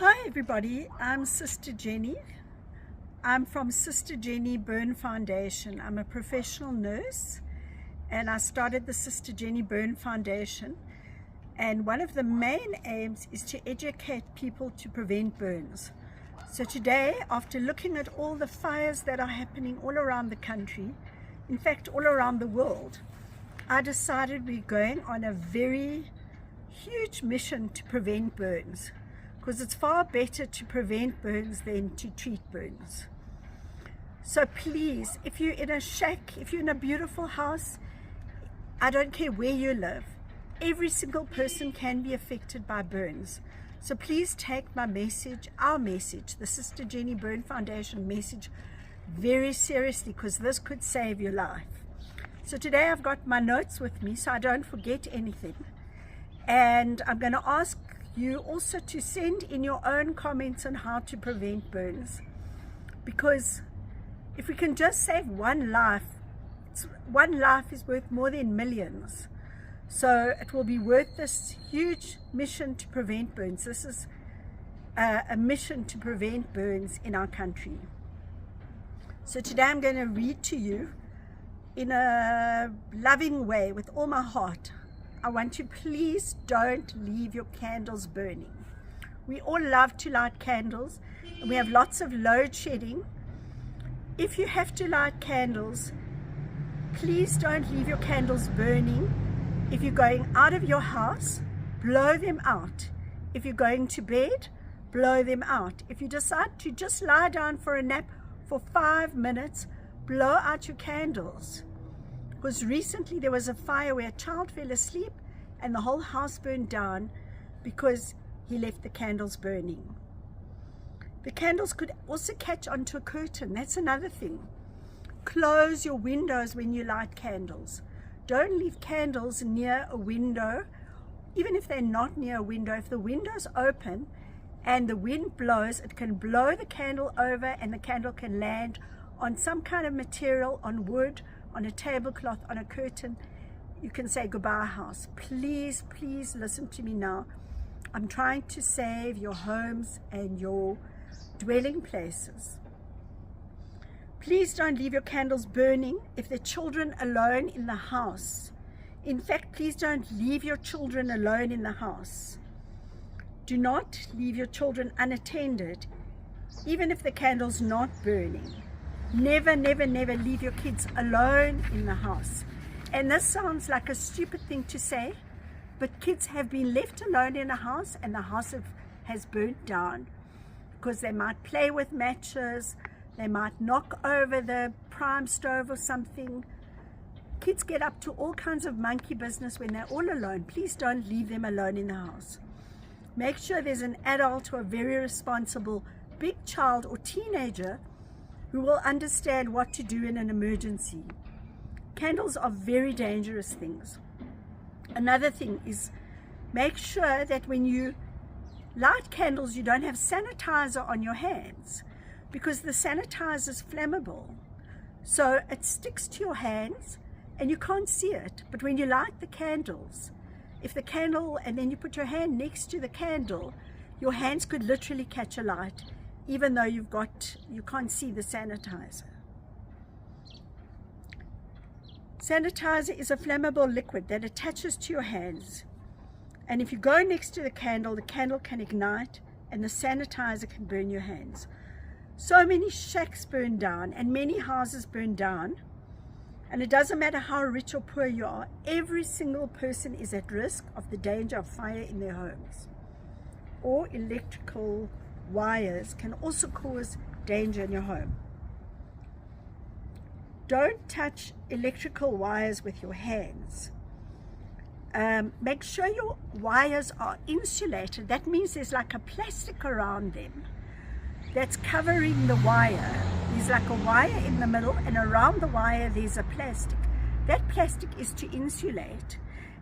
Hi everybody, I'm Sister Jenny. I'm from Sister Jenny Burn Foundation. I'm a professional nurse and I started the Sister Jenny Burn Foundation, and one of the main aims is to educate people to prevent burns. So today, after looking at all the fires that are happening all around the country, in fact all around the world, I decided we're going on a very huge mission to prevent burns, because it's far better to prevent burns than to treat burns. So please, if you're in a shack, if you're in a beautiful house, I don't care where you live, every single person can be affected by burns. So please take my message, our message, the Sister Jenny Burn Foundation message, very seriously, because this could save your life. So today I've got my notes with me so I don't forget anything, and I'm going to ask you also to send in your own comments on how to prevent burns, because if we can just save one life is worth more than millions. So it will be worth this huge mission to prevent burns. This is a mission to prevent burns in our country. So today I'm going to read to you in a loving way with all my heart. I want you, please don't leave your candles burning. We all love to light candles, and we have lots of load shedding. If you have to light candles, please don't leave your candles burning. If you're going out of your house, blow them out. If you're going to bed, blow them out. If you decide to just lie down for a nap for 5 minutes, blow out your candles. Because recently there was a fire where a child fell asleep and the whole house burned down because he left the candles burning. The candles could also catch onto a curtain. That's another thing. Close your windows when you light candles. Don't leave candles near a window, even if they're not near a window. If the window's open and the wind blows, it can blow the candle over and the candle can land on some kind of material, on wood, on a tablecloth, on a curtain. You can say goodbye house. Please, please listen to me now. I'm trying to save your homes and your dwelling places. Please don't leave your candles burning if the children alone in the house. In fact, please don't leave your children alone in the house. Do not leave your children unattended, even if the candle's not burning. Never, never, never leave your kids alone in the house. And this sounds like a stupid thing to say, but kids have been left alone in a house and the house has burnt down because they might play with matches, they might knock over the prime stove or something. Kids get up to all kinds of monkey business when they're all alone. Please don't leave them alone in the house. Make sure there's an adult or a very responsible big child or teenager who will understand what to do in an emergency. Candles are very dangerous things. Another thing is, make sure that when you light candles, you don't have sanitizer on your hands, because the sanitizer is flammable. So it sticks to your hands and you can't see it. But when you light the candles, if the candle, and then you put your hand next to the candle, your hands could literally catch a light, even though you can't see the sanitizer. Sanitizer is a flammable liquid that attaches to your hands. And if you go next to the candle can ignite and the sanitizer can burn your hands. So many shacks burn down and many houses burn down. And it doesn't matter how rich or poor you are, every single person is at risk of the danger of fire in their homes. Or electrical wires can also cause danger in your home. Don't touch electrical wires with your hands. Make sure your wires are insulated. That means there's like a plastic around them that's covering the wire. There's like a wire in the middle, and around the wire there's a plastic. That plastic is to insulate.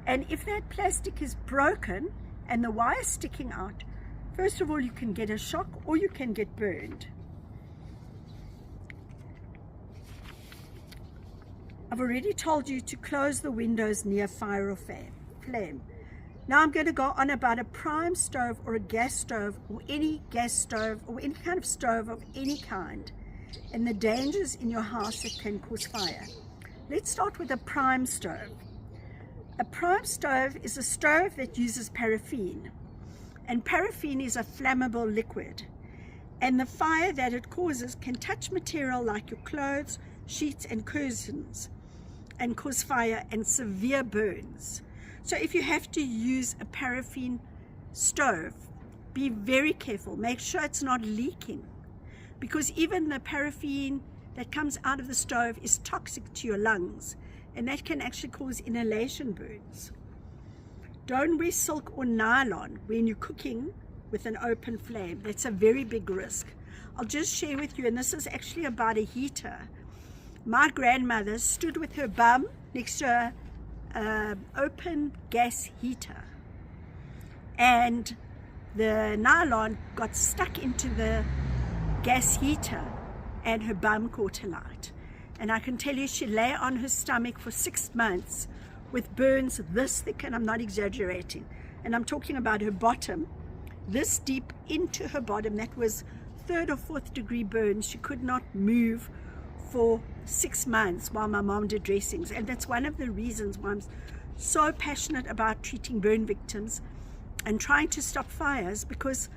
And if that plastic is broken and the wire sticking out, first of all, you can get a shock or you can get burned. I've already told you to close the windows near fire or flame. Now I'm going to go on about a prime stove or a gas stove or any gas stove or any kind of stove of any kind and the dangers in your house that can cause fire. Let's start with a prime stove. A prime stove is a stove that uses paraffin, and paraffin is a flammable liquid, and the fire that it causes can touch material like your clothes, sheets and curtains and cause fire and severe burns. So if you have to use a paraffin stove, be very careful. Make sure it's not leaking, because even the paraffin that comes out of the stove is toxic to your lungs, and that can actually cause inhalation burns. Don't wear silk or nylon when you're cooking with an open flame. That's a very big risk. I'll just share with you, and this is actually about a heater. My grandmother stood with her bum next to an open gas heater, and the nylon got stuck into the gas heater and her bum caught alight. And I can tell you, she lay on her stomach for 6 months with burns this thick, and I'm not exaggerating. And I'm talking about her bottom, this deep into her bottom. That was 3rd or 4th degree burns. She could not move for 6 months while my mom did dressings. And that's one of the reasons why I'm so passionate about treating burn victims and trying to stop fires, because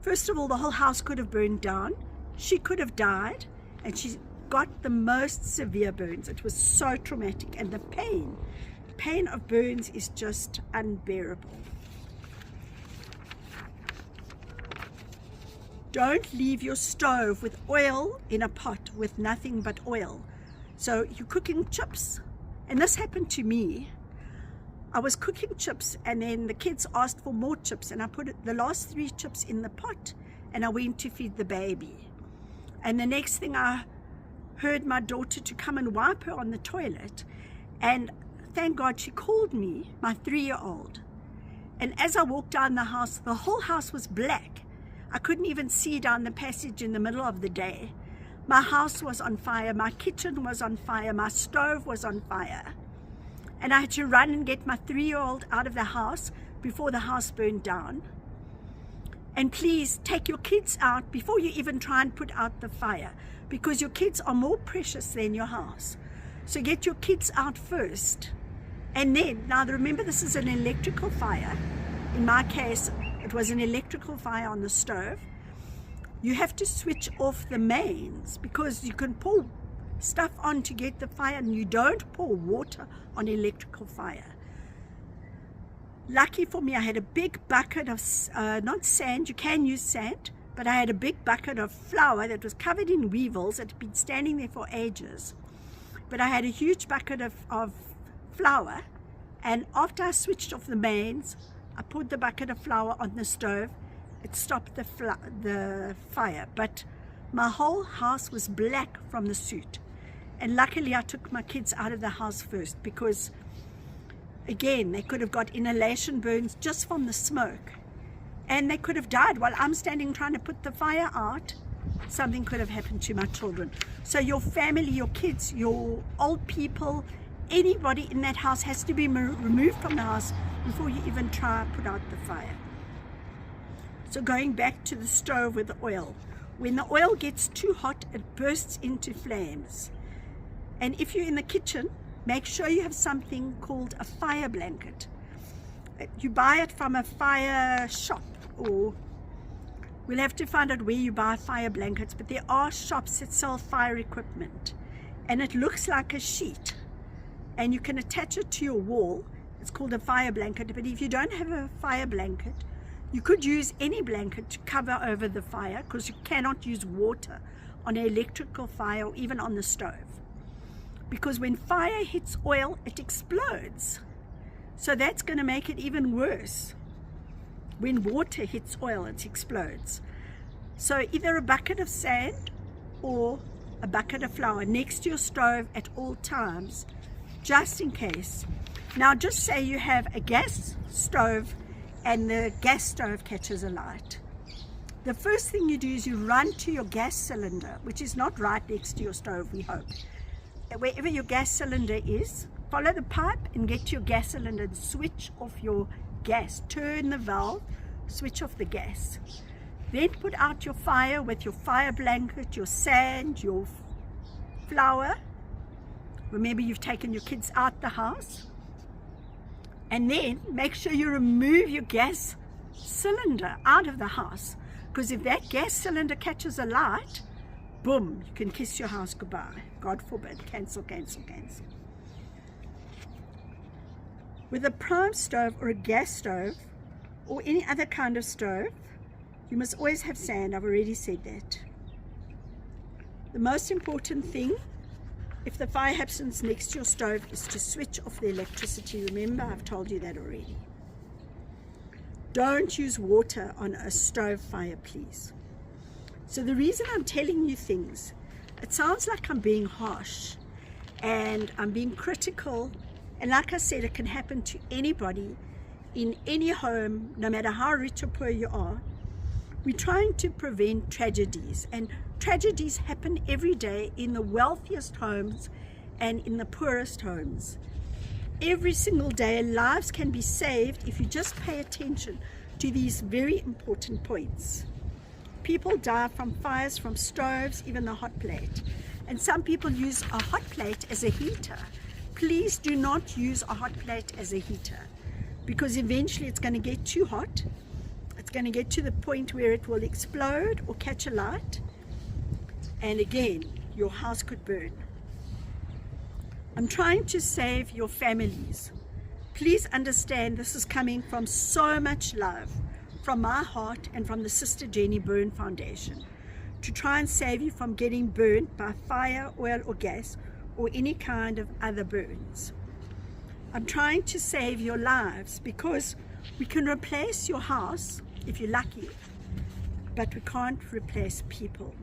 first of all, the whole house could have burned down. She could have died, and she got the most severe burns. It was so traumatic, and the pain of burns is just unbearable. Don't leave your stove with oil in a pot with nothing but oil. So you're cooking chips, and this happened to me. I was cooking chips, and then the kids asked for more chips, and I put the last 3 chips in the pot, and I went to feed the baby. And the next thing, I heard my daughter to come and wipe her on the toilet, and thank God she called me, my 3-year-old. And as I walked down the house, the whole house was black. I couldn't even see down the passage in the middle of the day. My house was on fire, my kitchen was on fire, my stove was on fire. And I had to run and get my 3-year-old out of the house before the house burned down. And please take your kids out before you even try and put out the fire, because your kids are more precious than your house. So get your kids out first. And then, now remember, this is an electrical fire. In my case, it was an electrical fire on the stove. You have to switch off the mains, because you can pour stuff on to get the fire, and you don't pour water on electrical fire. Lucky for me, I had a big bucket of, not sand, you can use sand, but I had a big bucket of flour that was covered in weevils that had been standing there for ages. But I had a huge bucket of flour, and after I switched off the mains, I put the bucket of flour on the stove. It stopped the fire, but my whole house was black from the soot. And luckily I took my kids out of the house first, because again, they could have got inhalation burns just from the smoke, and they could have died while I'm standing trying to put the fire out. Something could have happened to my children. So your family, your kids, your old people, anybody in that house has to be removed from the house before you even try to put out the fire. So going back to the stove with the oil, when the oil gets too hot, it bursts into flames. And if you're in the kitchen, make sure you have something called a fire blanket. You buy it from a fire shop, or we'll have to find out where you buy fire blankets, but there are shops that sell fire equipment, and it looks like a sheet, and you can attach it to your wall. It's called a fire blanket. But if you don't have a fire blanket, you could use any blanket to cover over the fire, because you cannot use water on an electrical fire or even on the stove, because when fire hits oil, it explodes. So that's going to make it even worse. When water hits oil, it explodes. So either a bucket of sand or a bucket of flour next to your stove at all times, just in case. Now just say you have a gas stove and the gas stove catches alight. The first thing you do is you run to your gas cylinder, which is not right next to your stove, we hope. Wherever your gas cylinder is, follow the pipe and get to your gas cylinder and switch off your gas. Turn the valve, switch off the gas. Then put out your fire with your fire blanket, your sand, your flour. Remember, you've taken your kids out the house. And then make sure you remove your gas cylinder out of the house, because if that gas cylinder catches a light, boom, you can kiss your house goodbye. God forbid. Cancel, cancel, cancel. With a prime stove or a gas stove or any other kind of stove, you must always have sand. I've already said that. The most important thing, if the fire happens next to your stove, is to switch off the electricity. Remember, I've told you that already. Don't use water on a stove fire, please. So the reason I'm telling you things, it sounds like I'm being harsh and I'm being critical. And like I said, it can happen to anybody in any home, no matter how rich or poor you are. We're trying to prevent tragedies, and tragedies happen every day in the wealthiest homes and in the poorest homes. Every single day, lives can be saved if you just pay attention to these very important points. People die from fires, from stoves, even the hot plate. And some people use a hot plate as a heater. Please do not use a hot plate as a heater, because eventually it's going to get too hot. It's going to get to the point where it will explode or catch a light, and again, your house could burn. I'm trying to save your families. Please understand, this is coming from so much love from my heart and from the Sister Jenny Byrne Foundation, to try and save you from getting burnt by fire, oil or gas or any kind of other burns. I'm trying to save your lives, because we can replace your house if you're lucky, but we can't replace people.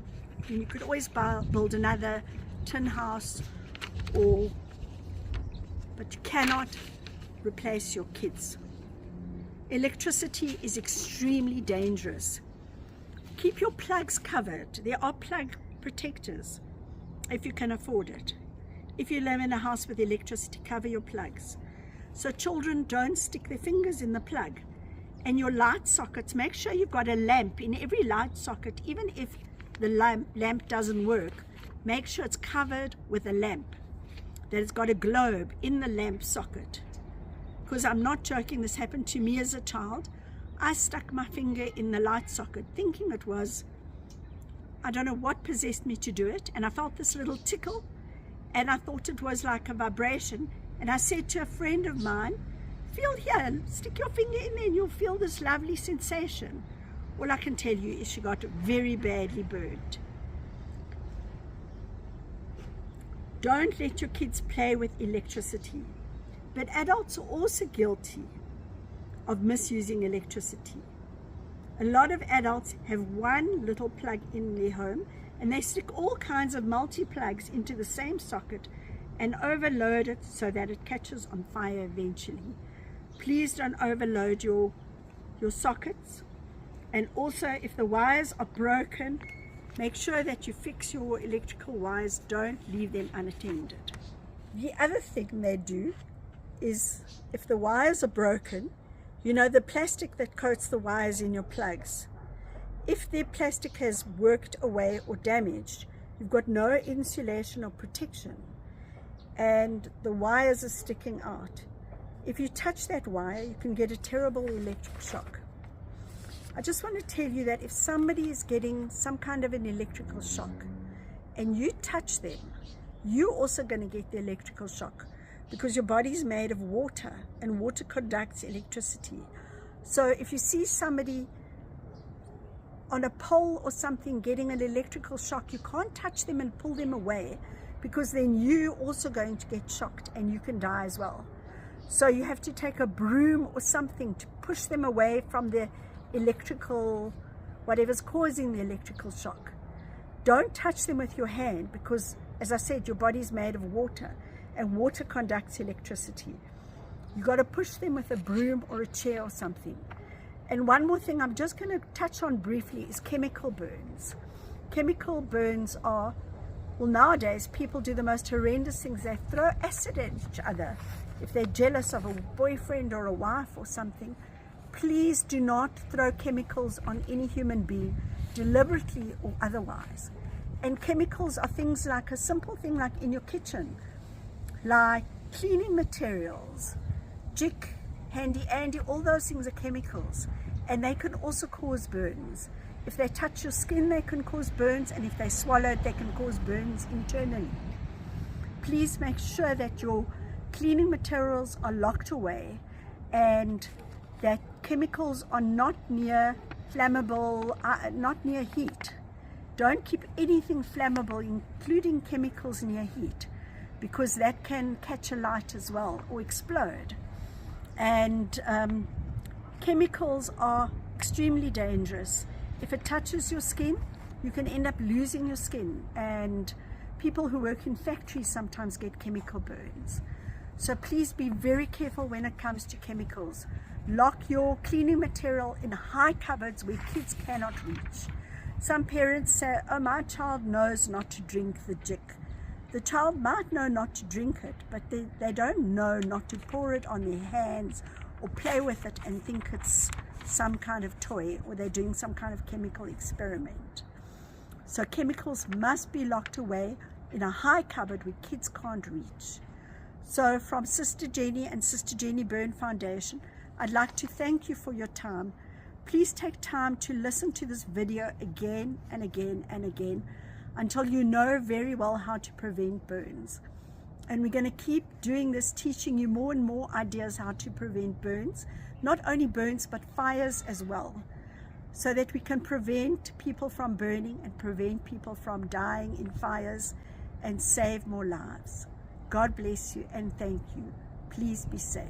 And you could always build another tin house, but you cannot replace your kids. Electricity is extremely dangerous. Keep your plugs covered. There are plug protectors if you can afford it. If you live in a house with electricity, cover your plugs, so children don't stick their fingers in the plug. And your light sockets, make sure you've got a lamp in every light socket. Even if the lamp doesn't work, make sure it's covered with a lamp, that it's got a globe in the lamp socket. Because I'm not joking, this happened to me as a child. I stuck my finger in the light socket thinking it was, I don't know what possessed me to do it, and I felt this little tickle and I thought it was like a vibration, and I said to a friend of mine, feel here, stick your finger in there and you'll feel this lovely sensation. All I can tell you is she got very badly burned. Don't let your kids play with electricity. But adults are also guilty of misusing electricity. A lot of adults have one little plug in their home, and they stick all kinds of multi-plugs into the same socket and overload it so that it catches on fire eventually. Please don't overload your sockets. And also, if the wires are broken, make sure that you fix your electrical wires. Don't leave them unattended. The other thing they do is, if the wires are broken, you know the plastic that coats the wires in your plugs, if the plastic has worked away or damaged, you've got no insulation or protection and the wires are sticking out. If you touch that wire, you can get a terrible electric shock. I just want to tell you that if somebody is getting some kind of an electrical shock and you touch them, you're also going to get the electrical shock, because your body is made of water and water conducts electricity. So if you see somebody on a pole or something getting an electrical shock, you can't touch them and pull them away, because then you're also going to get shocked and you can die as well. So you have to take a broom or something to push them away from the electrical, whatever's causing the electrical shock. Don't touch them with your hand, because as I said, your body is made of water and water conducts electricity. You got to push them with a broom or a chair or something. And one more thing I'm just going to touch on briefly is chemical burns. Chemical burns are, well, nowadays people do the most horrendous things. They throw acid at each other if they're jealous of a boyfriend or a wife or something. please do not throw chemicals on any human being, deliberately or otherwise. And chemicals are things like a simple thing like in your kitchen, like cleaning materials, Jik, Handy Andy, all those things are chemicals, and they can also cause burns. If they touch your skin, they can cause burns, and if they swallow it, they can cause burns internally. Please make sure that your cleaning materials are locked away and that chemicals are not near flammable, not near heat. Don't keep anything flammable, including chemicals, near heat, because that can catch alight as well or explode. And chemicals are extremely dangerous. If it touches your skin, you can end up losing your skin, and people who work in factories sometimes get chemical burns. So please be very careful when it comes to chemicals. Lock your cleaning material in high cupboards where kids cannot reach. Some parents say, oh, my child knows not to drink the Jik. The child might know not to drink it, but they don't know not to pour it on their hands or play with it and think it's some kind of toy, or they're doing some kind of chemical experiment. So chemicals must be locked away in a high cupboard where kids can't reach. So from Sister Jenny and Sister Jenny Byrne Foundation, I'd like to thank you for your time. Please take time to listen to this video again and again and again until you know very well how to prevent burns. And we're going to keep doing this, teaching you more and more ideas how to prevent burns, not only burns but fires as well, so that we can prevent people from burning and prevent people from dying in fires and save more lives. God bless you and thank you. Please be safe.